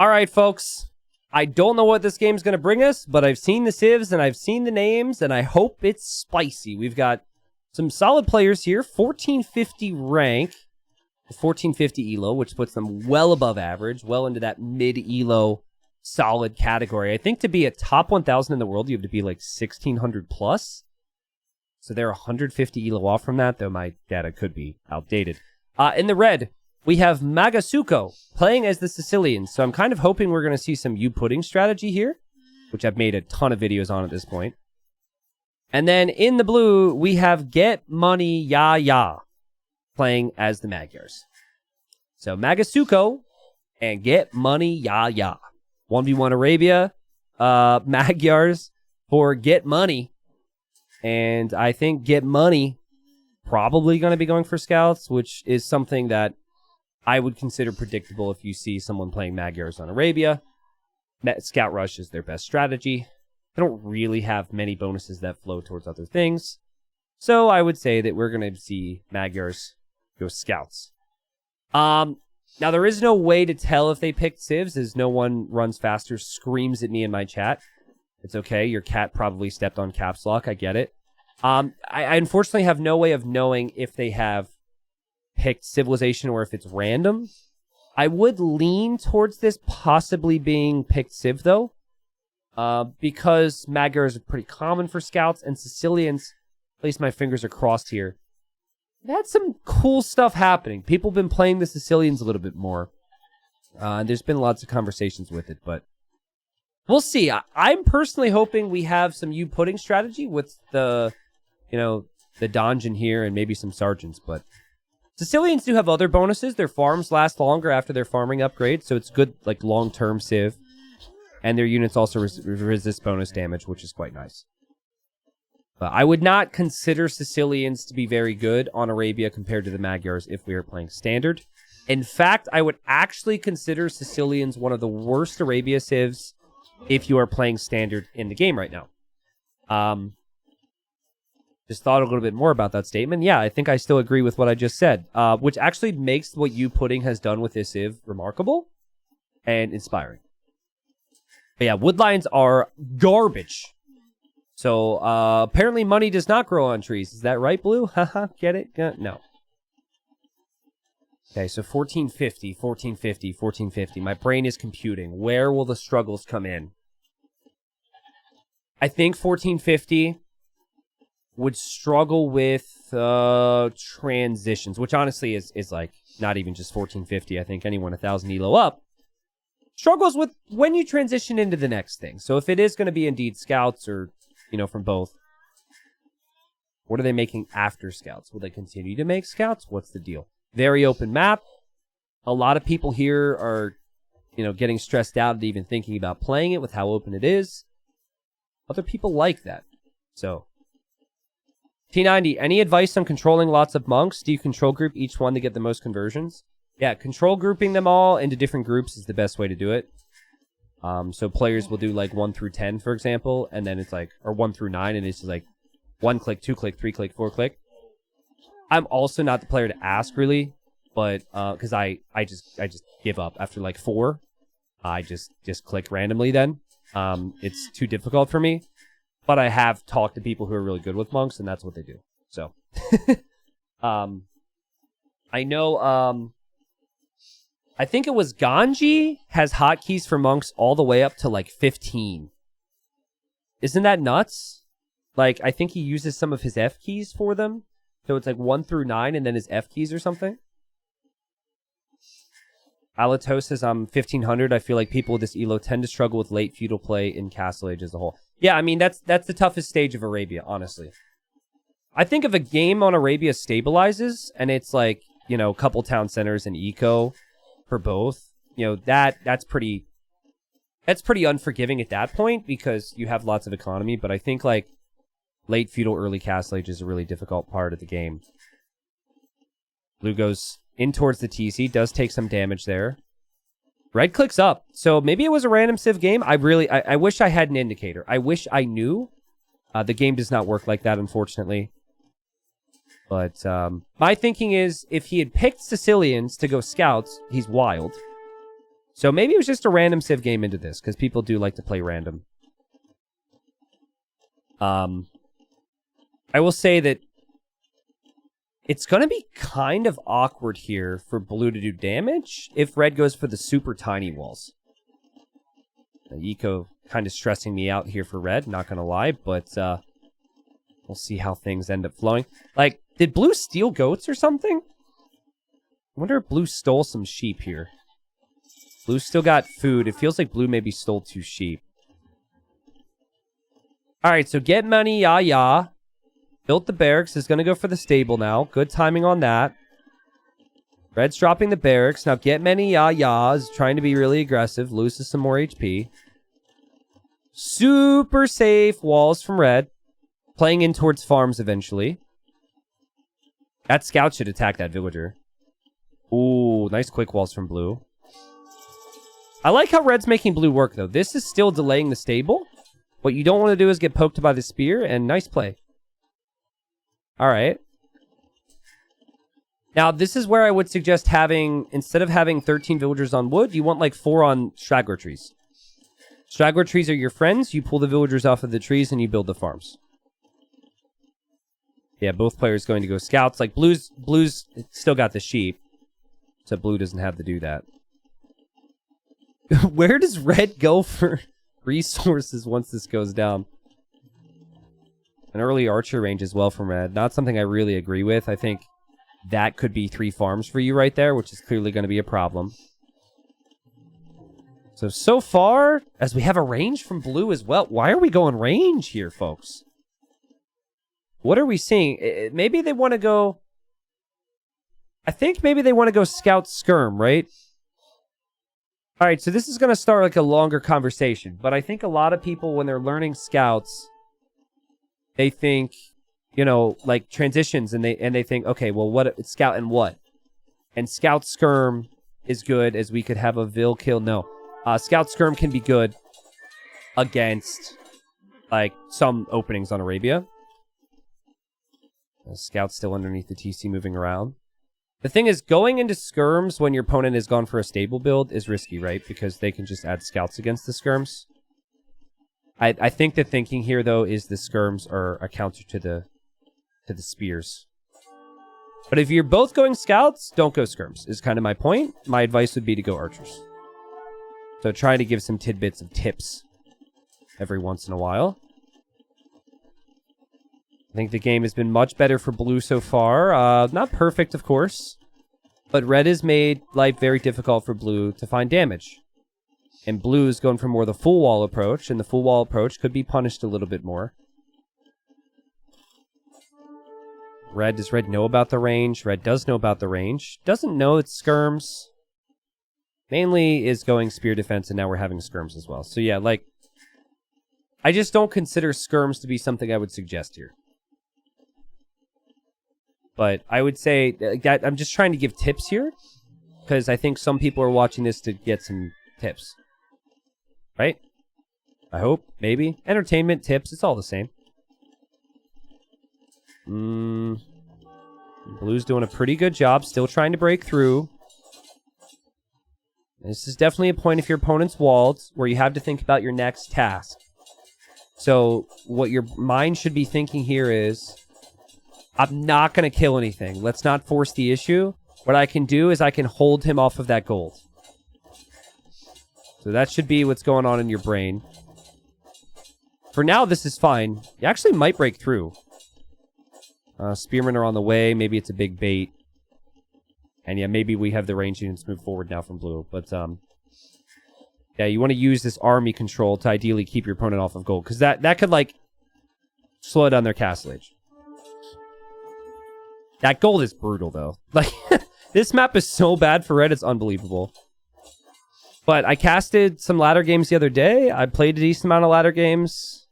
All right, folks. I don't know what this game's going to bring us, but I've seen the civs and I've seen the names, and I hope it's spicy. We've got some solid players here. 1450 rank, 1450 Elo, which puts them well above average, well into that mid Elo solid category. I think to be a top 1,000 in the world, you have to be like 1,600 plus. So they're 150 Elo off from that, though my data could be outdated. In the red, we have Magasuko playing as the Sicilians. So I'm kind of hoping we're going to see some U-pudding strategy here, which I've made a ton of videos on at this point. And then in the blue, we have Get Money Ya Ya playing as the Magyars. So Magasuko and Get Money Ya Ya. 1v1 Arabia, Magyars for Get Money. And I think Get Money probably going to be going for scouts, which is something that I would consider predictable if you see someone playing Magyars on Arabia. Scout Rush is their best strategy. They don't really have many bonuses that flow towards other things. So I would say that we're going to see Magyars go scouts. Now, there is no way to tell if they picked civs, as no one runs faster screams at me in my chat. It's okay. Your cat probably stepped on caps lock. I get it. I unfortunately have no way of knowing if they have picked civilization or if it's random. I would lean towards this possibly being picked civ, though, because Magyars are pretty common for scouts, and Sicilians, at least my fingers are crossed here, had some cool stuff happening. People have been playing the Sicilians a little bit more. There's been lots of conversations with it, but we'll see. I'm personally hoping we have some U-pudding strategy with the, the Donjon here and maybe some sergeants, but Sicilians do have other bonuses. Their farms last longer after their farming upgrade, so it's good, like, long-term civ. And their units also resist bonus damage, which is quite nice. But I would not consider Sicilians to be very good on Arabia compared to the Magyars if we were playing Standard. In fact, I would actually consider Sicilians one of the worst Arabia civs if you are playing Standard in the game right now. Just thought a little bit more about that statement. Yeah, I think I still agree with what I just said, which actually makes what U-pudding has done with this civ remarkable and inspiring. But yeah, woodlines are garbage. So apparently money does not grow on trees. Is that right, Blue? Haha, get it? No. Okay, so 1450, 1450, 1450. My brain is computing. Where will the struggles come in? I think 1450 would struggle with transitions, which honestly is like not even just 1450. I think anyone 1,000 Elo up struggles with when you transition into the next thing. So if it is going to be indeed scouts or, from both, what are they making after scouts? Will they continue to make scouts? What's the deal? Very open map. A lot of people here are, getting stressed out at even thinking about playing it with how open it is. Other people like that. So T90, any advice on controlling lots of monks? Do you control group each one to get the most conversions? Yeah, control grouping them all into different groups is the best way to do it. So players will do like 1 through 10, for example, and then it's like, or 1 through 9, and it's just like 1 click, 2 click, 3 click, 4 click. I'm also not the player to ask, really, but because I just give up after like 4. I just click randomly then. It's too difficult for me. But I have talked to people who are really good with monks, and that's what they do. So, I know, I think it was Ganji has hotkeys for monks all the way up to like 15. Isn't that nuts? Like, I think he uses some of his F keys for them. So it's like 1 through 9 and then his F keys or something. Alato says, I'm 1500. I feel like people with this Elo tend to struggle with late feudal play in Castle Age as a whole. Yeah, I mean, that's the toughest stage of Arabia, honestly. I think if a game on Arabia stabilizes and it's like, a couple town centers and eco for both, that's pretty unforgiving at that point because you have lots of economy. But I think like late feudal, early Castle Age is a really difficult part of the game. Blue goes in towards the TC, does take some damage there. Red clicks up. So maybe it was a random civ game. I wish I had an indicator. I wish I knew. The game does not work like that, unfortunately. But my thinking is, if he had picked Sicilians to go scouts, he's wild. So maybe it was just a random Civ game into this, because people do like to play random. I will say that it's going to be kind of awkward here for blue to do damage if red goes for the super tiny walls. The eco kind of stressing me out here for red, not going to lie, but we'll see how things end up flowing. Like, did blue steal goats or something? I wonder if blue stole some sheep here. Blue still got food. It feels like blue maybe stole 2 sheep. Alright, so get money, yeah. Built the barracks. Is going to go for the stable now. Good timing on that. Red's dropping the barracks. Now get many, yeah. Is trying to be really aggressive. Loses some more HP. Super safe walls from red. Playing in towards farms eventually. That scout should attack that villager. Ooh, nice quick walls from blue. I like how red's making blue work, though. This is still delaying the stable. What you don't want to do is get poked by the spear, and nice play. Alright. Now, this is where I would suggest having, instead of having 13 villagers on wood, you want like 4 on straggler trees. Straggler trees are your friends. You pull the villagers off of the trees, and you build the farms. Yeah, both players going to go scouts. Like, blue's still got the sheep. So blue doesn't have to do that. Where does red go for resources once this goes down? An early archer range as well from red. Not something I really agree with. I think that could be 3 farms for you right there, which is clearly going to be a problem. So far, as we have a range from blue as well. Why are we going range here, folks? What are we seeing? Maybe they want to go... I think maybe they want to go scout skirm, right? All right, so this is going to start like a longer conversation, but I think a lot of people, when they're learning scouts, they think, you know, like transitions, and they think, okay, well, what it's scout and what? And scout skirm is good, as we could have a Vil kill. No, scout skirm can be good against like some openings on Arabia. The scout's still underneath the TC moving around. The thing is, going into skirms when your opponent has gone for a stable build is risky, right? Because they can just add scouts against the skirms. I think the thinking here, though, is the skirms are a counter to the spears. But if you're both going scouts, don't go skirms, is kind of my point. My advice would be to go archers. So try to give some tidbits of tips every once in a while. I think the game has been much better for blue so far. Not perfect, of course. But red has made life very difficult for blue to find damage. And blue is going for more the full wall approach, and the full wall approach could be punished a little bit more. Red, does red know about the range? Red does know about the range. Doesn't know it's skirms. Mainly is going spear defense, and now we're having skirms as well. So yeah, like, I just don't consider skirms to be something I would suggest here. But I would say that I'm just trying to give tips here, because I think some people are watching this to get some tips. Right? I hope, maybe. Entertainment, tips, it's all the same. Blue's doing a pretty good job, still trying to break through. This is definitely a point if your opponent's walled, where you have to think about your next task. So what your mind should be thinking here is, I'm not going to kill anything. Let's not force the issue. What I can do is I can hold him off of that gold. So that should be what's going on in your brain. For now, this is fine. You actually might break through. Spearmen are on the way. Maybe it's a big bait. And yeah, maybe we have the range units move forward now from blue. But yeah, you want to use this army control to ideally keep your opponent off of gold. Because that could, like, slow down their castle age. That gold is brutal, though. Like, this map is so bad for red, it's unbelievable. But I casted some ladder games the other day. I played a decent amount of ladder games.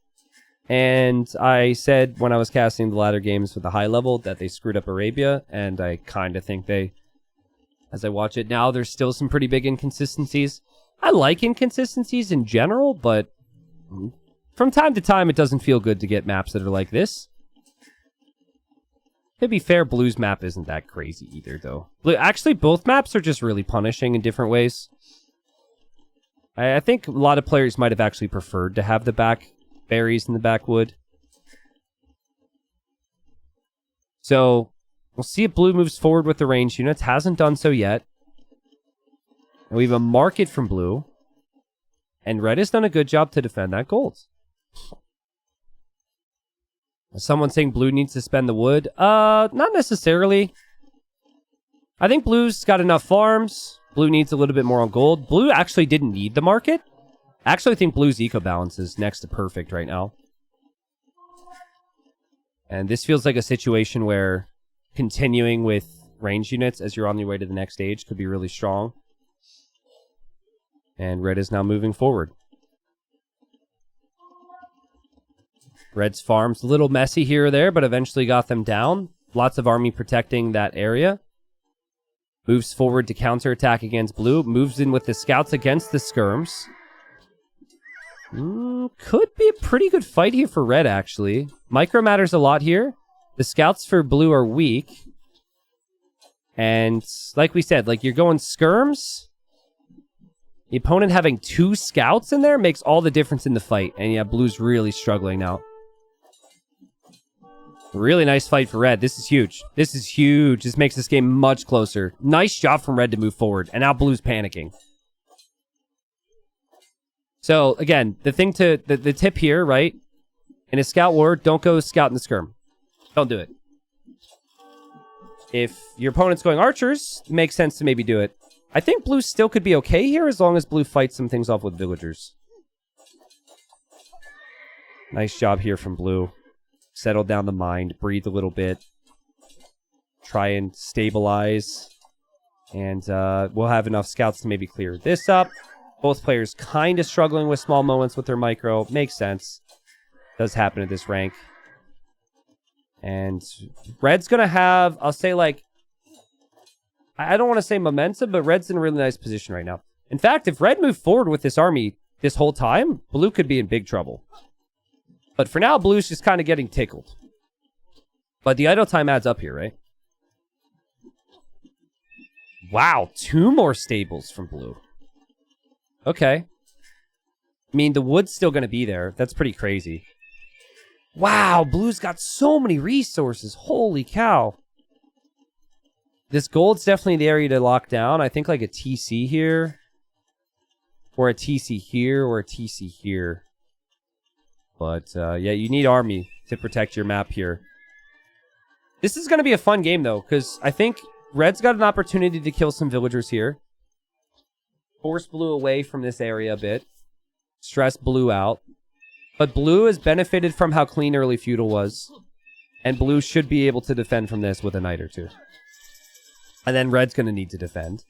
And I said when I was casting the ladder games with the high level that they screwed up Arabia. And I kind of think they, as I watch it now, there's still some pretty big inconsistencies. I like inconsistencies in general, but from time to time, it doesn't feel good to get maps that are like this. To be fair, blue's map isn't that crazy either, though. Actually, both maps are just really punishing in different ways. I think a lot of players might have actually preferred to have the back berries in the backwood. So we'll see if blue moves forward with the range units. Hasn't done so yet. And we have a market from blue. And red has done a good job to defend that gold. Someone saying blue needs to spend the wood. Not necessarily. I think blue's got enough farms. Blue needs a little bit more on gold. Blue actually didn't need the market. I actually think blue's eco balance is next to perfect right now. And this feels like a situation where continuing with range units as you're on your way to the next stage could be really strong. And red is now moving forward. Red's farm's a little messy here or there, but eventually got them down. Lots of army protecting that area. Moves forward to counterattack against blue. Moves in with the scouts against the skirms. Could be a pretty good fight here for red, actually. Micro matters a lot here. The scouts for blue are weak. And like we said, like you're going skirms. The opponent having 2 scouts in there makes all the difference in the fight. And yeah, blue's really struggling now. Really nice fight for red. This is huge. This is huge. This makes this game much closer. Nice job from red to move forward. And now blue's panicking. So, again, the thing to... The tip here, right? In a scout war, don't go scout in the skirm. Don't do it. If your opponent's going archers, it makes sense to maybe do it. I think blue still could be okay here as long as blue fights some things off with villagers. Nice job here from blue. Settle down the mind, breathe a little bit. Try and stabilize. And we'll have enough scouts to maybe clear this up. Both players kind of struggling with small moments with their micro. Makes sense. Does happen at this rank. And red's going to have, I'll say like, I don't want to say momentum, but red's in a really nice position right now. In fact, if red moved forward with this army this whole time, blue could be in big trouble. But for now, blue's just kind of getting tickled. But the idle time adds up here, right? Wow, 2 more stables from blue. Okay. I mean, the wood's still going to be there. That's pretty crazy. Wow, blue's got so many resources. Holy cow. This gold's definitely the area to lock down. I think like a TC here. Or a TC here, or a TC here. But, yeah, you need army to protect your map here. This is going to be a fun game, though, because I think red's got an opportunity to kill some villagers here. Force blue away from this area a bit. Stress blue out. But blue has benefited from how clean early feudal was. And blue should be able to defend from this with a knight or 2. And then red's going to need to defend.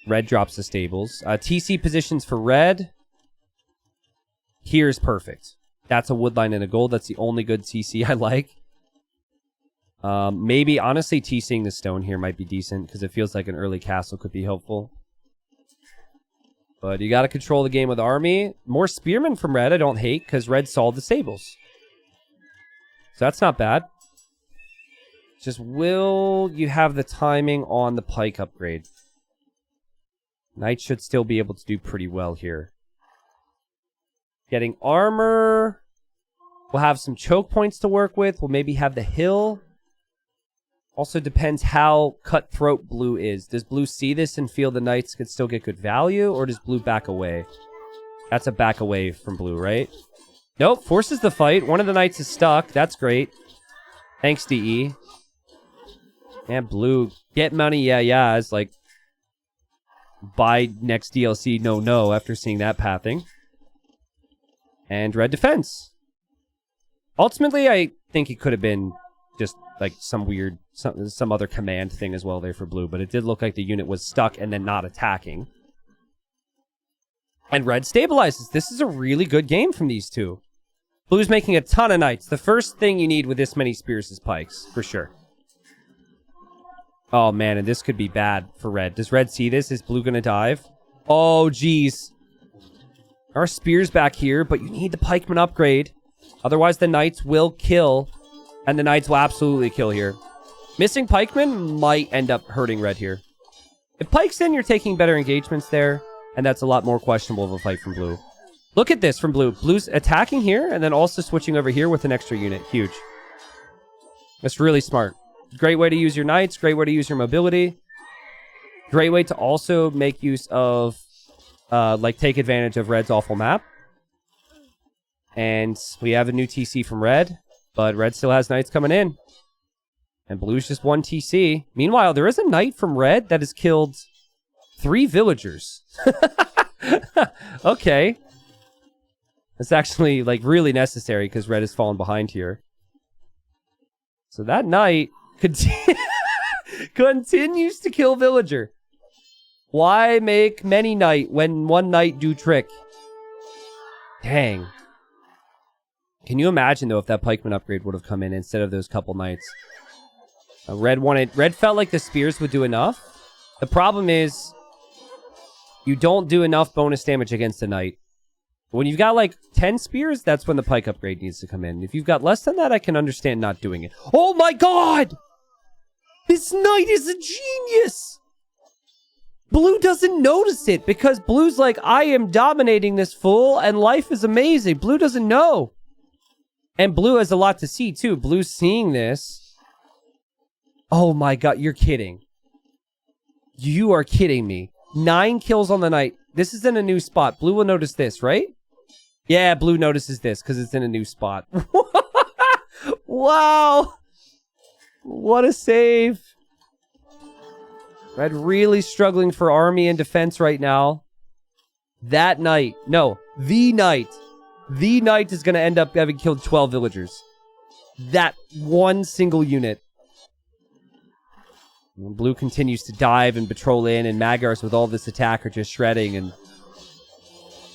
Red drops the stables. TC positions for red. Here's perfect. That's a wood line and a gold. That's the only good TC I like. Maybe, honestly, TCing the stone here might be decent because it feels like an early castle could be helpful. But you got to control the game with army. More spearmen from red I don't hate because red solved the stables. So that's not bad. Just will you have the timing on the pike upgrade? Knight should still be able to do pretty well here. Getting armor. We'll have some choke points to work with. We'll maybe have the hill. Also depends how cutthroat blue is. Does blue see this and feel the knights could still get good value? Or does blue back away? That's a back away from blue, right? Nope, forces the fight. One of the knights is stuck. That's great. Thanks, DE. And blue, get money, yeah. It's like, buy next DLC, no, after seeing that pathing. And red defense. Ultimately, I think it could have been just like some weird, some other command thing as well there for blue, but it did look like the unit was stuck and then not attacking. And red stabilizes. This is a really good game from these two. Blue's making a ton of knights. The first thing you need with this many spears is pikes, for sure. Oh, man, and this could be bad for red. Does red see this? Is blue going to dive? Oh, geez. Our spears back here, but you need the pikeman upgrade. Otherwise, the knights will kill, and the knights will absolutely kill here. Missing pikeman might end up hurting red here. If pike's in, you're taking better engagements there. And that's a lot more questionable of a fight from blue. Look at this from blue. Blue's attacking here and then also switching over here with an extra unit. Huge. That's really smart. Great way to use your knights. Great way to use your mobility. Great way to also make use of, like, take advantage of Red's awful map. And we have a new TC from Red, but Red still has knights coming in. And Blue's just 1 TC. Meanwhile, there is a knight from Red that has killed 3 villagers. Okay. That's actually, like, really necessary because Red has fallen behind here. So that knight continues to kill villager. Why make many knight when one knight do trick? Dang. Can you imagine, though, if that pikeman upgrade would have come in instead of those couple knights? Red felt like the spears would do enough. The problem is, you don't do enough bonus damage against a knight. When you've got, like, 10 spears, that's when the pike upgrade needs to come in. If you've got less than that, I can understand not doing it. Oh my god! This knight is a genius! Blue doesn't notice it because Blue's like, I am dominating this fool and life is amazing. Blue doesn't know. And Blue has a lot to see, too. Blue's seeing this. Oh my god, you're kidding. You are kidding me. 9 kills on the knight. This is in a new spot. Blue will notice this, right? Yeah, Blue notices this because it's in a new spot. Wow. What a save. Red really struggling for army and defense right now. That knight. No, the knight. The knight is going to end up having killed 12 villagers. That one single unit. And Blue continues to dive and patrol in, and Magars with all this attack are just shredding, and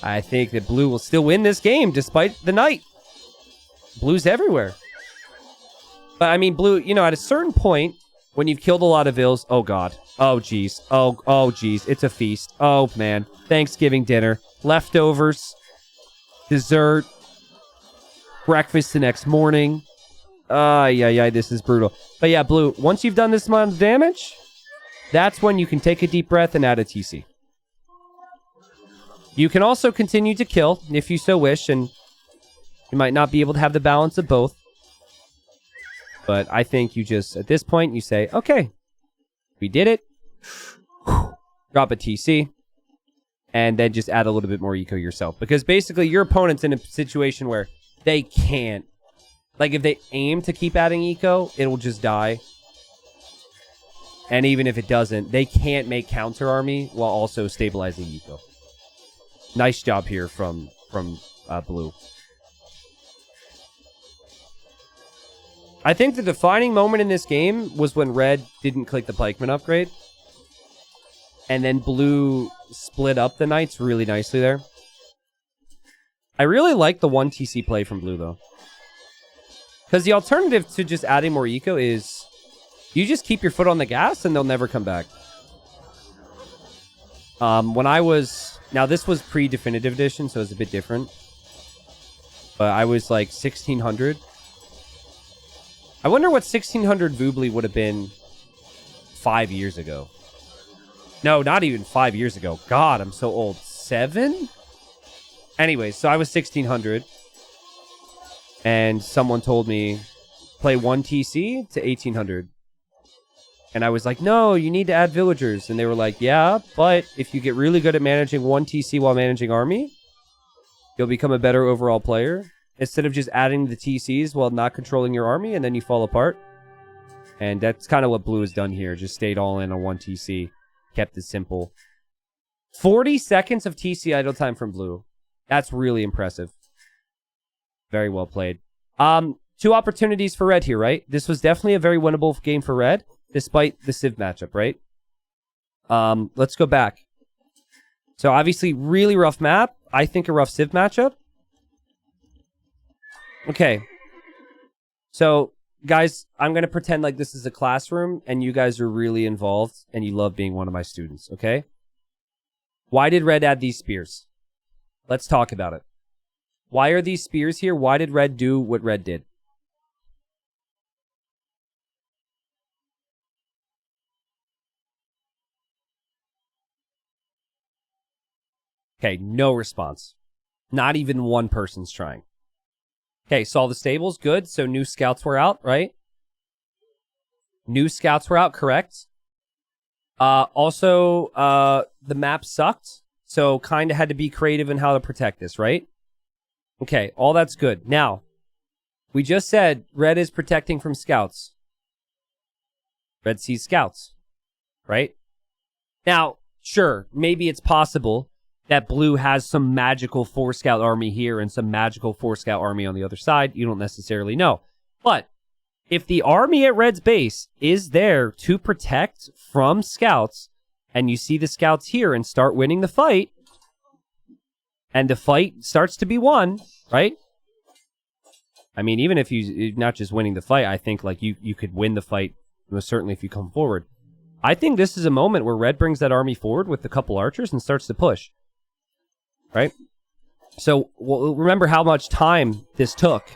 I think that Blue will still win this game despite the knight. Blue's everywhere. But I mean, Blue, you know, at a certain point, when you've killed a lot of vills, oh god. Oh geez. Oh geez. It's a feast. Oh man. Thanksgiving dinner. Leftovers. Dessert. Breakfast the next morning. Yeah, this is brutal. But yeah, Blue, once you've done this amount of damage, that's when you can take a deep breath and add a TC. You can also continue to kill, if you so wish, and you might not be able to have the balance of both. But I think you just, at this point, you say, okay, we did it. Drop a TC. And then just add a little bit more eco yourself. Because basically, your opponent's in a situation where they can't. Like, if they aim to keep adding eco, it'll just die. And even if it doesn't, they can't make counter army while also stabilizing eco. Nice job here from Blue. I think the defining moment in this game was when Red didn't click the pikeman upgrade. And then Blue split up the knights really nicely there. I really like the 1 TC play from Blue, though. Because the alternative to just adding more eco is you just keep your foot on the gas and they'll never come back. When I was... Now, this was pre-definitive edition, so it's a bit different. But I was like 1600. I wonder what 1600 Voobly would have been 5 years ago. No, not even 5 years ago. God, I'm so old. 7? Anyways, so I was 1600. And someone told me, play 1 TC to 1800. And I was like, no, you need to add villagers. And they were like, yeah, but if you get really good at managing 1 TC while managing army, you'll become a better overall player. Instead of just adding the TCs while not controlling your army, and then you fall apart. And that's kind of what Blue has done here. Just stayed all in on 1 TC. Kept it simple. 40 seconds of TC idle time from Blue. That's really impressive. Very well played. 2 opportunities for Red here, right? This was definitely a very winnable game for Red, despite the Civ matchup, right? Let's go back. So obviously, really rough map. I think a rough Civ matchup. Okay. So, guys, I'm going to pretend like this is a classroom, and you guys are really involved, and you love being one of my students, okay? Why did Red add these spears? Let's talk about it. Why are these spears here? Why did Red do what Red did? Okay, no response. Not even one person's trying. Okay, saw the stables. Good. So new scouts were out, right? New scouts were out, correct. Also, the map sucked. So kind of had to be creative in how to protect this, right? Okay, all that's good. Now, we just said red is protecting from scouts. Red sees scouts, right? Now, sure, maybe it's possible that blue has some magical 4-scout army here and some magical 4-scout army on the other side. You don't necessarily know. But if the army at red's base is there to protect from scouts, and you see the scouts here and start winning the fight, and the fight starts to be won, right? I mean, even if you're not just winning the fight, I think like you could win the fight, most certainly if you come forward. I think this is a moment where red brings that army forward with a couple archers and starts to push. Right? So, well, remember how much time this took.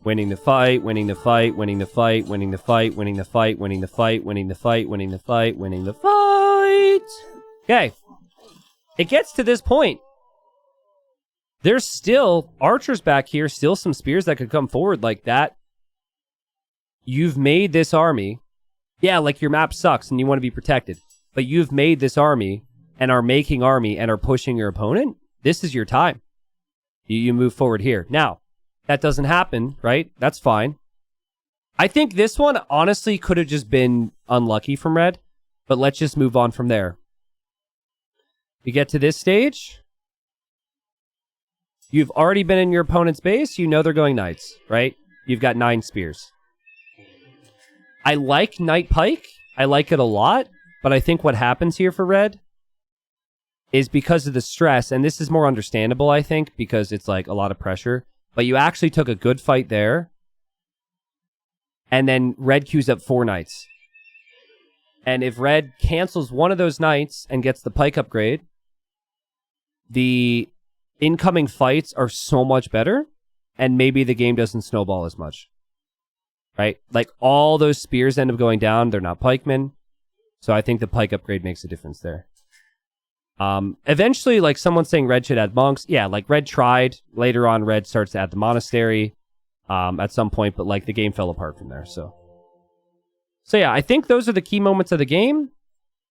Winning the fight, winning the fight, winning the fight, winning the fight, winning the fight, winning the fight, winning the fight, winning the fight, winning the fight. Okay. It gets to this point. There's still archers back here, still some spears that could come forward like that. You've made this army. Yeah, like your map sucks and you want to be protected. But you've made this army and are making army and are pushing your opponent. This is your time. You move forward here. Now, that doesn't happen, right? That's fine. I think this one honestly could have just been unlucky from red. But let's just move on from there. You get to this stage. You've already been in your opponent's base. You know they're going knights, right? You've got 9 spears. I like Knight Pike. I like it a lot. But I think what happens here for red is because of the stress, and this is more understandable, I think, because it's like a lot of pressure. But you actually took a good fight there. And then red queues up 4 knights. And if red cancels one of those knights and gets the pike upgrade, the incoming fights are so much better, and maybe the game doesn't snowball as much. Right? Like, all those spears end up going down. They're not pikemen. So I think the pike upgrade makes a difference there. Eventually, like, someone's saying red should add monks. Yeah, like, red tried. Later on, red starts to add the monastery at some point, but, like, the game fell apart from there, so yeah, I think those are the key moments of the game.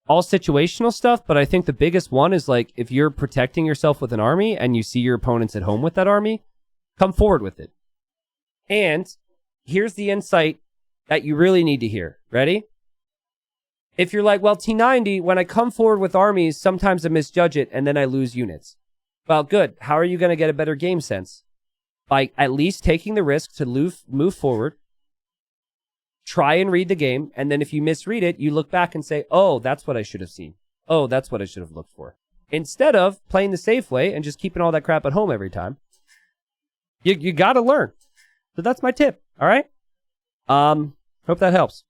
All situational stuff, but I think the biggest one is, like, if you're protecting yourself with an army and you see your opponents at home with that army, come forward with it. And here's the insight that you really need to hear. Ready? If you're like, well, T90, when I come forward with armies, sometimes I misjudge it and then I lose units. Well, good. How are you going to get a better game sense? By at least taking the risk to move forward, try and read the game, and then if you misread it, you look back and say, oh, that's what I should have seen. Oh, that's what I should have looked for. Instead of playing the safe way and just keeping all that crap at home every time. You got to learn. So that's my tip, all right? Hope that helps.